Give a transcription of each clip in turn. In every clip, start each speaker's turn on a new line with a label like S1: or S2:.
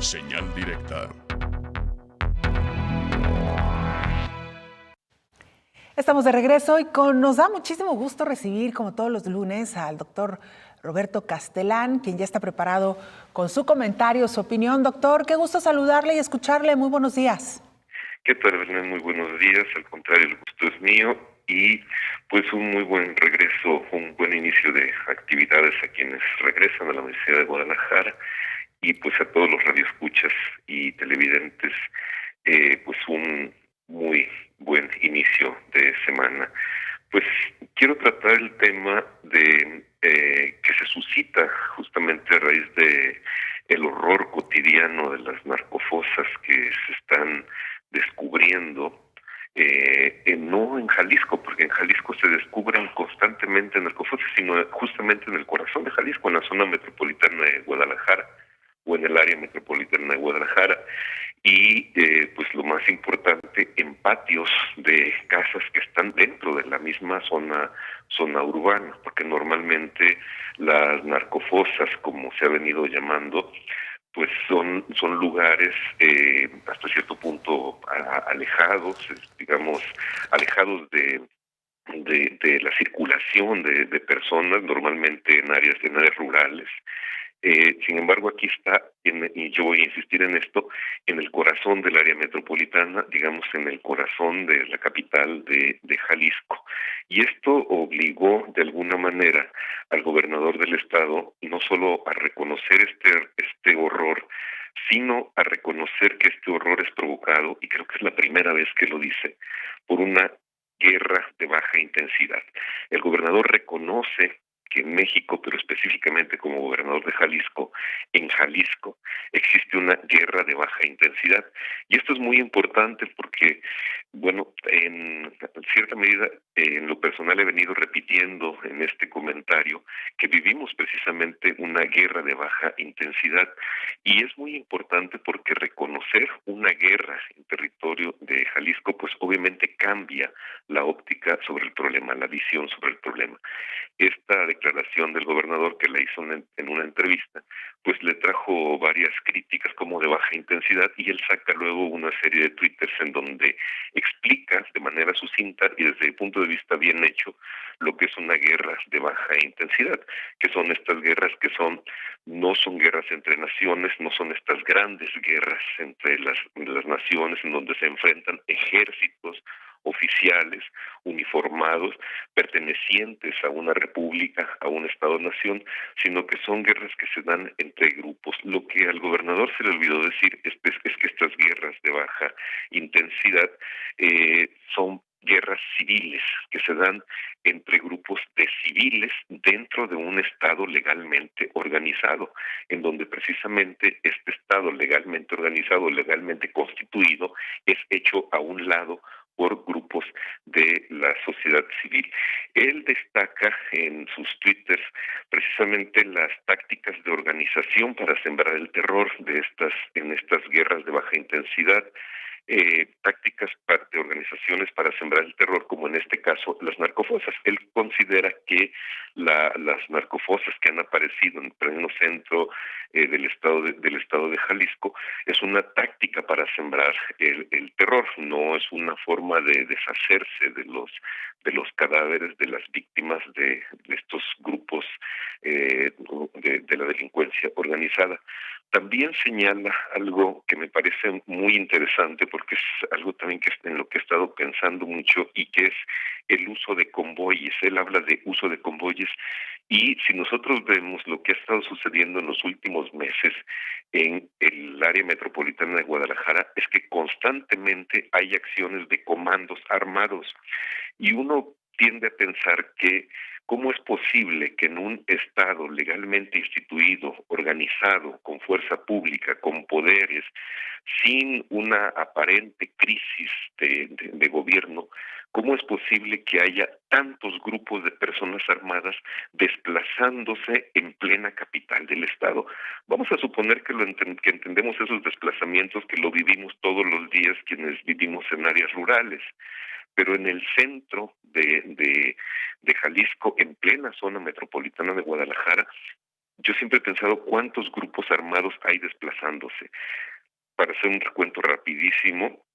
S1: Señal directa.
S2: Estamos de regreso y nos da muchísimo gusto recibir, como todos los lunes, al doctor Roberto Castelán, quien ya está preparado con su comentario, su opinión. Doctor, qué gusto saludarle y escucharle. Muy buenos días.
S3: ¿Qué tal, Belén? Muy buenos días. Al contrario, el gusto es mío y pues un muy buen regreso, un buen inicio de actividades a quienes regresan a la Universidad de Guadalajara y pues a todos los radioescuchas y televidentes, pues un muy buen inicio de semana. Pues quiero tratar el tema de que se suscita justamente a raíz de el horror cotidiano de las narcofosas que se están descubriendo, no en Jalisco, porque en Jalisco se descubren constantemente narcofosas, sino justamente en el corazón de Jalisco, en la zona metropolitana de Guadalajara o en el área metropolitana de Guadalajara. Y pues lo más importante, en patios de casas que están dentro de la misma zona urbana, porque normalmente las narcofosas, como se ha venido llamando, pues son lugares hasta cierto punto alejados, digamos, alejados de la circulación de personas, normalmente en áreas rurales. Sin embargo, aquí está, y yo voy a insistir en esto, en el corazón del área metropolitana, digamos en el corazón de la capital de Jalisco. Y esto obligó de alguna manera al gobernador del estado no solo a reconocer este horror, sino a reconocer que este horror es provocado, y creo que es la primera vez que lo dice, por una guerra de baja intensidad. El gobernador reconoce que en México, pero específicamente como gobernador de Jalisco, en Jalisco existe una guerra de baja intensidad. Y esto es muy importante porque, bueno, en cierta medida, en lo personal he venido repitiendo en este comentario que vivimos precisamente una guerra de baja intensidad. Y es muy importante porque reconocer una guerra en territorio de Jalisco, pues obviamente cambia la óptica sobre el problema, la visión sobre el problema. Esta declaración del gobernador que la hizo en una entrevista, pues le trajo varias críticas como de baja intensidad y él saca luego una serie de twitters en donde explica de manera sucinta y desde el punto de vista bien hecho lo que es una guerra de baja intensidad, que son estas guerras que no son guerras entre naciones, no son estas grandes guerras entre las naciones en donde se enfrentan ejércitos oficiales, uniformados, pertenecientes a una república, a un Estado-nación, sino que son guerras que se dan entre grupos. Lo que al gobernador se le olvidó decir es que estas guerras de baja intensidad son guerras civiles que se dan entre grupos de civiles dentro de un Estado legalmente organizado, en donde precisamente este Estado legalmente organizado, legalmente constituido, es hecho a un lado por grupos de la sociedad civil. Él destaca en sus twitters precisamente las tácticas de organización para sembrar el terror en estas guerras de baja intensidad, tácticas de organizaciones para sembrar el terror, como en este caso las narcofosas. Él considera que las narcofosas que han aparecido en el pleno centro del estado de Jalisco es una táctica para sembrar el terror, no es una forma de deshacerse de los cadáveres de las víctimas de estos grupos de la delincuencia organizada. También señala algo que me parece muy interesante porque es algo también que en lo que he estado pensando mucho y que es el uso de convoyes. Él habla de uso de convoyes y si nosotros vemos lo que ha estado sucediendo en los últimos meses en el área metropolitana de Guadalajara es que constantemente hay acciones de comandos armados y uno tiende a pensar que ¿cómo es posible que en un Estado legalmente instituido, organizado, con fuerza pública, con poderes, sin una aparente crisis de gobierno, cómo es posible que haya tantos grupos de personas armadas desplazándose en plena capital del Estado? Vamos a suponer que que entendemos esos desplazamientos, que lo vivimos todos los días quienes vivimos en áreas rurales, pero en el centro de Jalisco, en plena zona metropolitana de Guadalajara, yo siempre he pensado cuántos grupos armados hay desplazándose. Para hacer un recuento rapidísimo,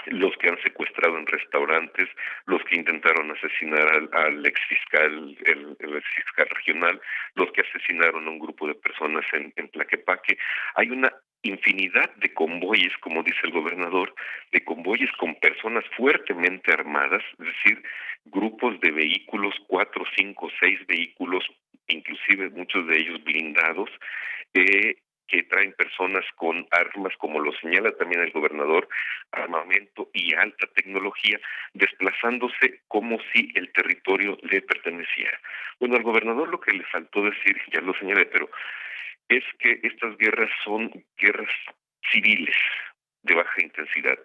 S3: los que han secuestrado en restaurantes, los que intentaron asesinar al exfiscal, el exfiscal regional, los que asesinaron a un grupo de personas en Tlaquepaque. Hay una infinidad de convoyes, como dice el gobernador, de convoyes con personas fuertemente armadas, es decir, grupos de vehículos, 4, 5, 6 vehículos, inclusive muchos de ellos blindados, que traen personas con armas, como lo señala también el gobernador, armamento y alta tecnología, desplazándose como si el territorio le perteneciera. Bueno, al gobernador lo que le faltó decir, ya lo señalé, pero es que estas guerras son guerras civiles de baja intensidad.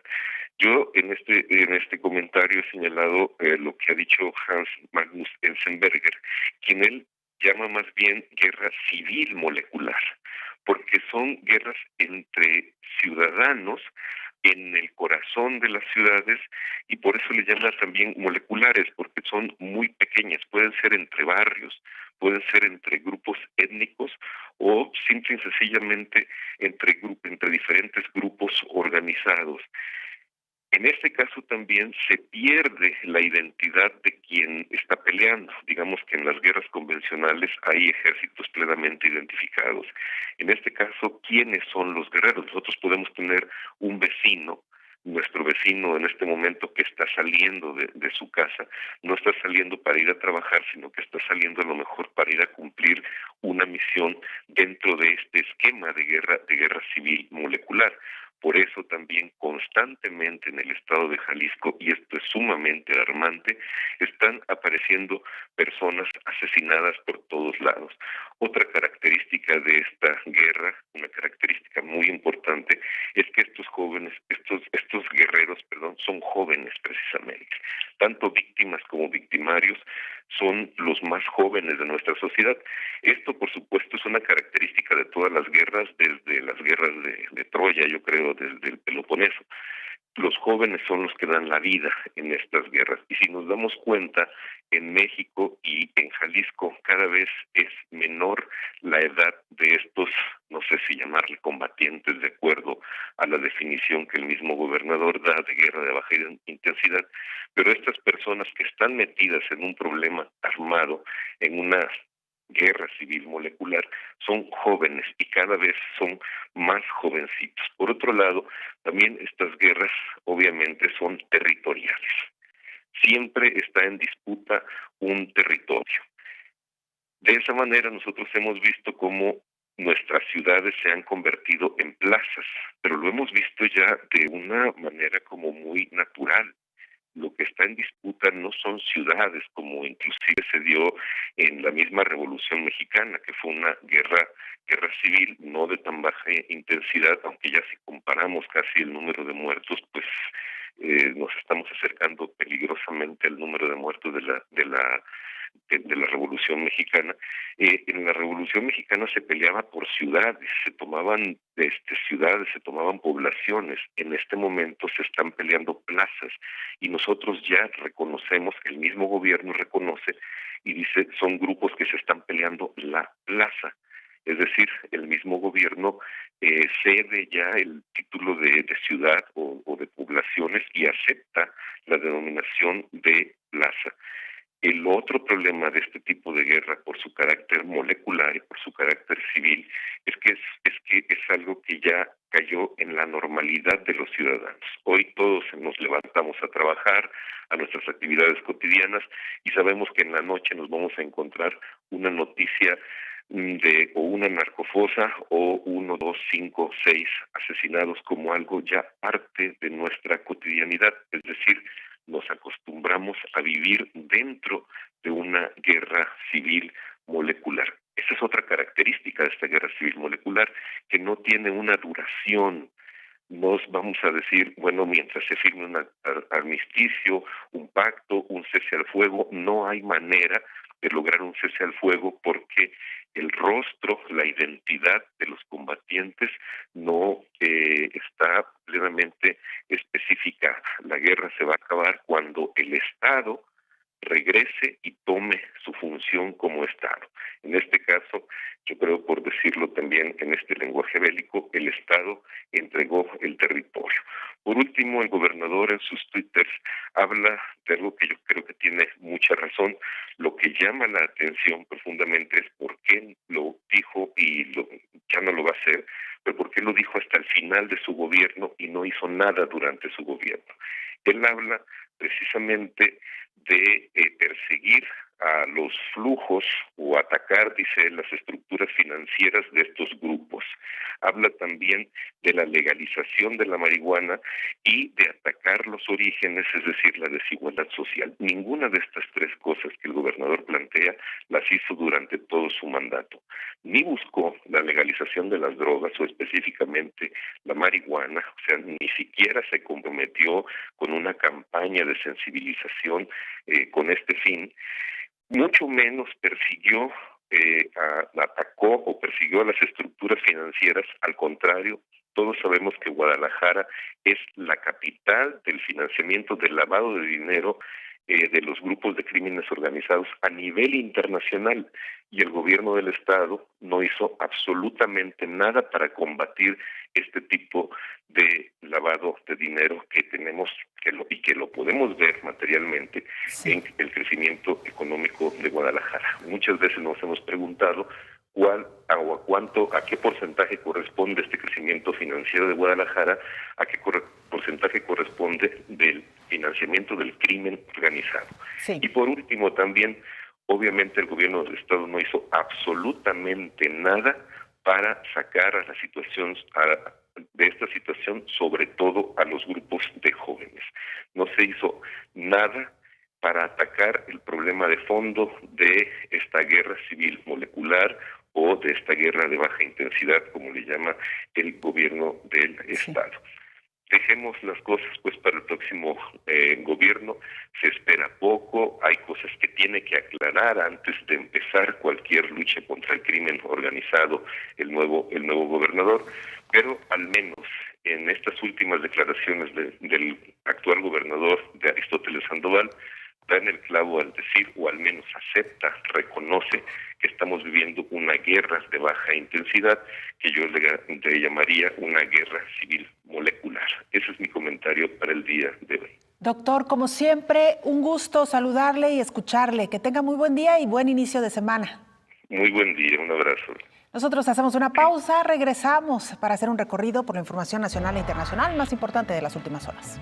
S3: Yo en este comentario he señalado lo que ha dicho Hans Magnus Enzensberger, quien él llama más bien guerra civil molecular, porque son guerras entre ciudadanos en el corazón de las ciudades y por eso le llama también moleculares, porque son muy pequeñas, pueden ser entre barrios, pueden ser entre grupos étnicos o simple y sencillamente entre diferentes grupos organizados. En este caso también se pierde la identidad de quien está peleando. Digamos que en las guerras convencionales hay ejércitos plenamente identificados. En este caso, ¿quiénes son los guerreros? Nosotros podemos tener un vecino, nuestro vecino en este momento que está saliendo de su casa, no está saliendo para ir a trabajar, sino que está saliendo a lo mejor para ir a cumplir una misión dentro de este esquema de guerra civil molecular. Por eso también constantemente en el estado de Jalisco, y esto es sumamente alarmante, están apareciendo personas asesinadas por todos lados. Otra característica de esta guerra, una característica muy importante, es que estos guerreros, son jóvenes precisamente. Tanto víctimas como victimarios son los más jóvenes de nuestra sociedad. Esto, por supuesto, es una característica de todas las guerras, desde las guerras de Troya, yo creo, desde el Peloponeso. Los jóvenes son los que dan la vida en estas guerras. Y si nos damos cuenta, en México y en Jalisco cada vez es menor la edad de estos, no sé si llamarle combatientes de acuerdo a la definición que el mismo gobernador da de guerra de baja intensidad, pero estas personas que están metidas en un problema armado, en una guerra civil molecular, son jóvenes y cada vez son más jovencitos. Por otro lado, también estas guerras obviamente son territoriales. Siempre está en disputa un territorio. De esa manera nosotros hemos visto cómo nuestras ciudades se han convertido en plazas, pero lo hemos visto ya de una manera como muy natural. Lo que está en disputa no son ciudades, como inclusive se dio en la misma Revolución Mexicana, que fue una guerra civil no de tan baja intensidad, aunque ya si comparamos casi el número de muertos, pues nos estamos acercando peligrosamente al número de muertos de la Revolución Mexicana. En la Revolución Mexicana se peleaba por ciudades, se tomaban ciudades, se tomaban poblaciones. En este momento se están peleando plazas y nosotros ya reconocemos, el mismo gobierno reconoce y dice son grupos que se están peleando la plaza. Es decir, el mismo gobierno cede ya el título de ciudad o de poblaciones y acepta la denominación de plaza. El otro problema de este tipo de guerra, por su carácter molecular y por su carácter civil, es algo que ya cayó en la normalidad de los ciudadanos. Hoy todos nos levantamos a trabajar, a nuestras actividades cotidianas, y sabemos que en la noche nos vamos a encontrar una noticia de o una narcofosa o 1, 2, 5, 6 asesinados como algo ya parte de nuestra cotidianidad. Es decir, nos acostumbramos a vivir dentro de una guerra civil molecular. Esa es otra característica de esta guerra civil molecular, que no tiene una duración. Nos vamos a decir, bueno, mientras se firme un armisticio, un pacto, un cese al fuego, no hay manera de lograr un cese al fuego porque el rostro, la identidad de los combatientes no está plenamente especificada. La guerra se va a acabar cuando el Estado regrese y tome su función como Estado. En este caso, yo creo, por decirlo también en este lenguaje bélico, el Estado entregó el territorio. Por último, el gobernador en sus twitters habla de algo que yo creo que tiene mucha razón. Lo que llama la atención profundamente es por qué lo dijo ya no lo va a hacer, pero por qué lo dijo hasta el final de su gobierno y no hizo nada durante su gobierno. Él habla precisamente de perseguir a los flujos o atacar, dice él, las estructuras financieras de estos grupos. Habla también de la legalización de la marihuana y de atacar los orígenes, es decir, la desigualdad social. Ninguna de estas tres cosas que el gobernador plantea las hizo durante todo su mandato. Ni buscó la legalización de las drogas o específicamente la marihuana, o sea, ni siquiera se comprometió con una campaña de sensibilización con este fin, mucho menos atacó o persiguió a las estructuras financieras. Al contrario, todos sabemos que Guadalajara es la capital del financiamiento del lavado de dinero de los grupos de crímenes organizados a nivel internacional, y el gobierno del estado no hizo absolutamente nada para combatir este tipo de lavado de dinero que tenemos y que lo podemos ver materialmente en el crecimiento económico de Guadalajara. Muchas veces nos hemos preguntado a qué porcentaje corresponde este crecimiento financiero de Guadalajara, a qué porcentaje corresponde del financiamiento del crimen organizado. Sí. Y por último también, obviamente el gobierno del estado no hizo absolutamente nada para sacar a la situación de esta situación, sobre todo a los grupos de jóvenes. No se hizo nada para atacar el problema de fondo de esta guerra civil molecular o de esta guerra de baja intensidad, como le llama el gobierno del estado. Dejemos las cosas pues para el próximo gobierno. Se espera poco, hay cosas que tiene que aclarar antes de empezar cualquier lucha contra el crimen organizado el nuevo gobernador, pero al menos en estas últimas declaraciones del actual gobernador, de Aristóteles Sandoval, da en el clavo al decir, o al menos acepta, reconoce que estamos viviendo una guerra de baja intensidad, que yo le llamaría una guerra civil molecular. Ese es mi comentario para el día de hoy.
S2: Doctor, como siempre, un gusto saludarle y escucharle. Que tenga muy buen día y buen inicio de semana.
S3: Muy buen día, un abrazo.
S2: Nosotros hacemos una pausa, regresamos para hacer un recorrido por la información nacional e internacional más importante de las últimas horas.